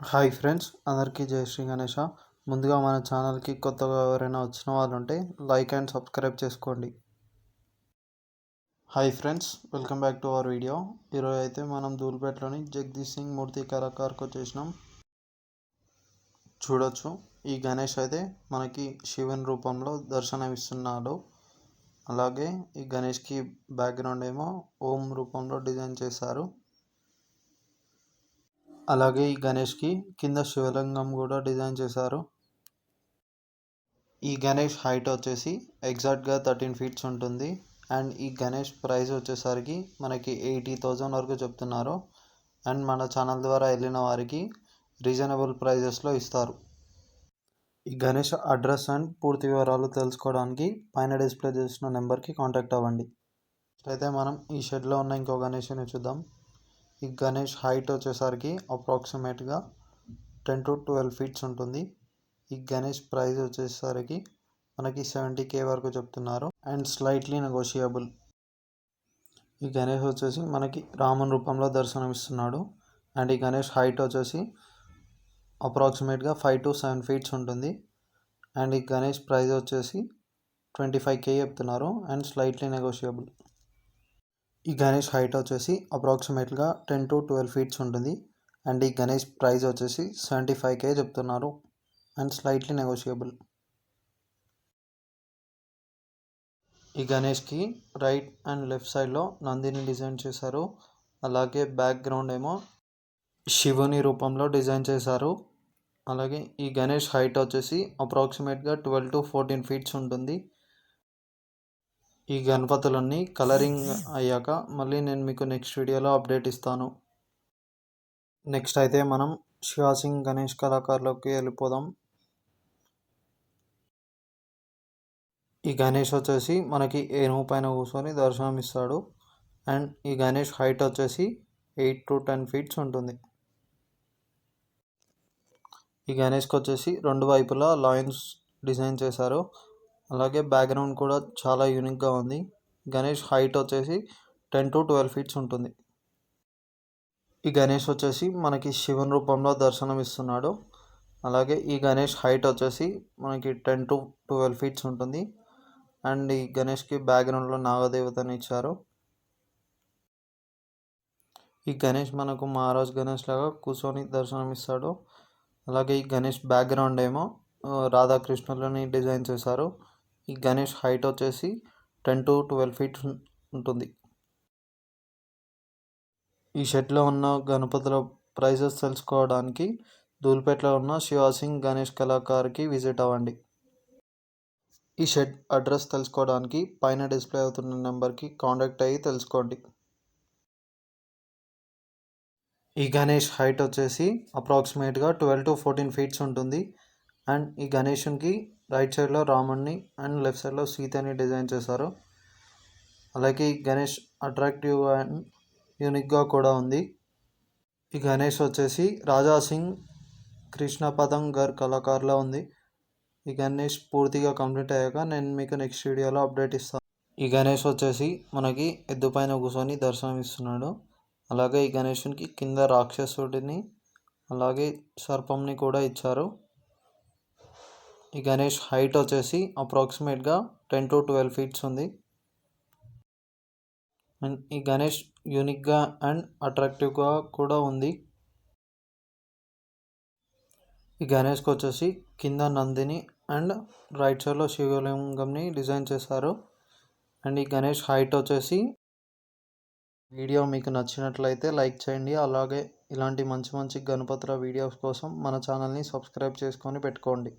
Hi friends, అందరికీ జై శ్రీ గణేష. ముందుగా మన ఛానల్కి కొత్తగా ఎవరైనా వచ్చిన వాళ్ళు ఉంటే లైక్ అండ్ సబ్స్క్రైబ్ చేసుకోండి. Hi friends, welcome back to our video. ఈరోజు అయితే మనం ధూల్పేటలోని జగదీష్ సింగ్ మూర్తి కళాకారుకు వచ్చేసినాం. చూడొచ్చు, ఈ గణేష్ అయితే మనకి శివుని రూపంలో దర్శనమిస్తున్నాడు. అలాగే ఈ గణేష్కి బ్యాక్గ్రౌండ్ ఏమో ఓం రూపంలో డిజైన్ చేశారు. అలాగే ఈ గణేష్కి కింద శివలింగం కూడా డిజైన్ చేశారు. ఈ గణేష్ హైట్ వచ్చేసి ఎగ్జాక్ట్గా 13 ఫీట్స్ ఉంటుంది. అండ్ ఈ గణేష్ ప్రైస్ వచ్చేసరికి మనకి 80,000 వరకు చెప్తున్నారు. అండ్ మన ఛానల్ ద్వారా వెళ్ళిన వారికి రీజనబుల్ ప్రైజెస్లో ఇస్తారు. ఈ గణేష్ అడ్రస్ అండ్ పూర్తి వివరాలు తెలుసుకోవడానికి పైన డిస్ప్లే చేసిన నెంబర్కి కాంటాక్ట్ అవ్వండి. అయితే మనం ఈ షెడ్లో ఉన్న ఇంకో గణేష్ని చూద్దాం. ఈ గణేష్ హైట్ వచ్చేసరికి అప్రాక్సిమేట్గా 10 to 12 ఫీట్స్ ఉంటుంది. ఈ గణేష్ ప్రైస్ వచ్చేసరికి మనకి 70K వరకు చెప్తున్నారు అండ్ స్లైట్లీ నెగోషియబుల్. ఈ గణేష్ వచ్చేసి మనకి రాముని రూపంలో దర్శనమిస్తున్నాడు. అండ్ ఈ గణేష్ హైట్ వచ్చేసి అప్రాక్సిమేట్గా 5 to 7 ఫీట్స్ ఉంటుంది. అండ్ ఈ గణేష్ ప్రైస్ వచ్చేసి 25K చెప్తున్నారు అండ్ స్లైట్లీ నెగోషియబుల్. ఈ గణేష్ హైట్ వచ్చేసి అప్రాక్సిమేట్గా 10 to 12 ఫీట్స్ ఉంటుంది. అండ్ ఈ గణేష్ ప్రైస్ వచ్చేసి 75K చెప్తున్నారు అండ్ స్లైట్లీ నెగోషియబుల్. ఈ గణేష్కి రైట్ అండ్ లెఫ్ట్ సైడ్లో నందిని డిజైన్ చేశారు. అలాగే బ్యాక్గ్రౌండ్ ఏమో శివుని రూపంలో డిజైన్ చేశారు. అలాగే ఈ గణేష్ హైట్ వచ్చేసి అప్రాక్సిమేట్గా 12 to 14 ఫీట్స్ ఉంటుంది. ఈ గణపతులన్నీ కలరింగ్ అయ్యాక మళ్ళీ నేను మీకు నెక్స్ట్ వీడియోలో అప్డేట్ ఇస్తాను. నెక్స్ట్ అయితే మనం శివాసింగ్ గణేష్ కళాకారులోకి వెళ్ళిపోదాం. ఈ గణేష్ వచ్చేసి మనకి ఏనుగు పైన కూర్చొని దర్శనం ఇస్తాడు. అండ్ ఈ గణేష్ హైట్ వచ్చేసి 8 to 10 ఫీట్స్ ఉంటుంది. ఈ గణేష్కి వచ్చేసి రెండు వైపులా లైన్స్ డిజైన్ చేశారు. అలాగే బ్యాక్గ్రౌండ్ కూడా చాలా యూనిక్గా ఉంది. గణేష్ హైట్ వచ్చేసి 10 to 12 ఫీట్స్ ఉంటుంది. ఈ గణేష్ వచ్చేసి మనకి శివుని రూపంలో దర్శనం ఇస్తున్నాడు. అలాగే ఈ గణేష్ హైట్ వచ్చేసి మనకి 10 to 12 ఫీట్స్ ఉంటుంది. అండ్ ఈ గణేష్కి బ్యాక్గ్రౌండ్లో నాగదేవతని ఇచ్చారు. ఈ గణేష్ మనకు మహారాజ్ గణేష్ లాగా కూర్చొని దర్శనం ఇస్తాడు. అలాగే ఈ గణేష్ బ్యాక్గ్రౌండ్ ఏమో రాధాకృష్ణులని డిజైన్ చేశారు. ఈ గణేష్ హైట్ వచ్చేసి 10 to 12 ఫీట్స్ ఉంటుంది. ఈ షెడ్లో ఉన్న గణపతుల ప్రైజెస్ తెలుసుకోవడానికి ధూల్పేటలో ఉన్న శివాసింగ్ గణేష్ కళాకారుకి విజిట్ అవ్వండి. ఈ షెడ్ అడ్రస్ తెలుసుకోవడానికి పైన డిస్ప్లే అవుతున్న నెంబర్కి కాంటాక్ట్ అయ్యి తెలుసుకోండి. ఈ గణేష్ హైట్ వచ్చేసి అప్రాక్సిమేట్గా 12 to 14 ఫీట్స్ ఉంటుంది. అండ్ ఈ గణేషునికి రైట్ సైడ్లో రాముడిని అండ్ లెఫ్ట్ సైడ్లో సీతని డిజైన్ చేశారు. అలాగే ఈ గణేష్ అట్రాక్టివ్ అండ్ యూనిక్గా కూడా ఉంది. ఈ గణేష్ వచ్చేసి రాజాసింగ్ కృష్ణపదం గర్ కళాకారులో ఉంది. ఈ గణేష్ పూర్తిగా కంప్లీట్ అయ్యాక నేను మీకు నెక్స్ట్ వీడియోలో అప్డేట్ ఇస్తాను. ఈ గణేష్ వచ్చేసి మనకి ఎద్దు పైన కూర్చొని దర్శనం ఇస్తున్నాడు. అలాగే ఈ గణేషునికి కింద రాక్షసుడిని అలాగే సర్పంని కూడా ఇచ్చారు. ఈ గణేష్ హైట్ వచ్చేసి అప్రాక్సిమేట్గా 10 to 12 ఫీట్స్ ఉంది. అండ్ ఈ గణేష్ యూనిక్గా అండ్ అట్రాక్టివ్గా కూడా ఉంది. ఈ గణేష్కి వచ్చేసి కింద నందిని అండ్ రైట్ సైడ్లో శివలింగంని డిజైన్ చేశారు. అండ్ ఈ గణేష్ హైట్ వచ్చేసి వీడియో మీకు నచ్చినట్లయితే లైక్ చేయండి. అలాగే ఇలాంటి మంచి మంచి గణపతుల వీడియోస్ కోసం మన ఛానల్ని సబ్స్క్రైబ్ చేసుకొని పెట్టుకోండి.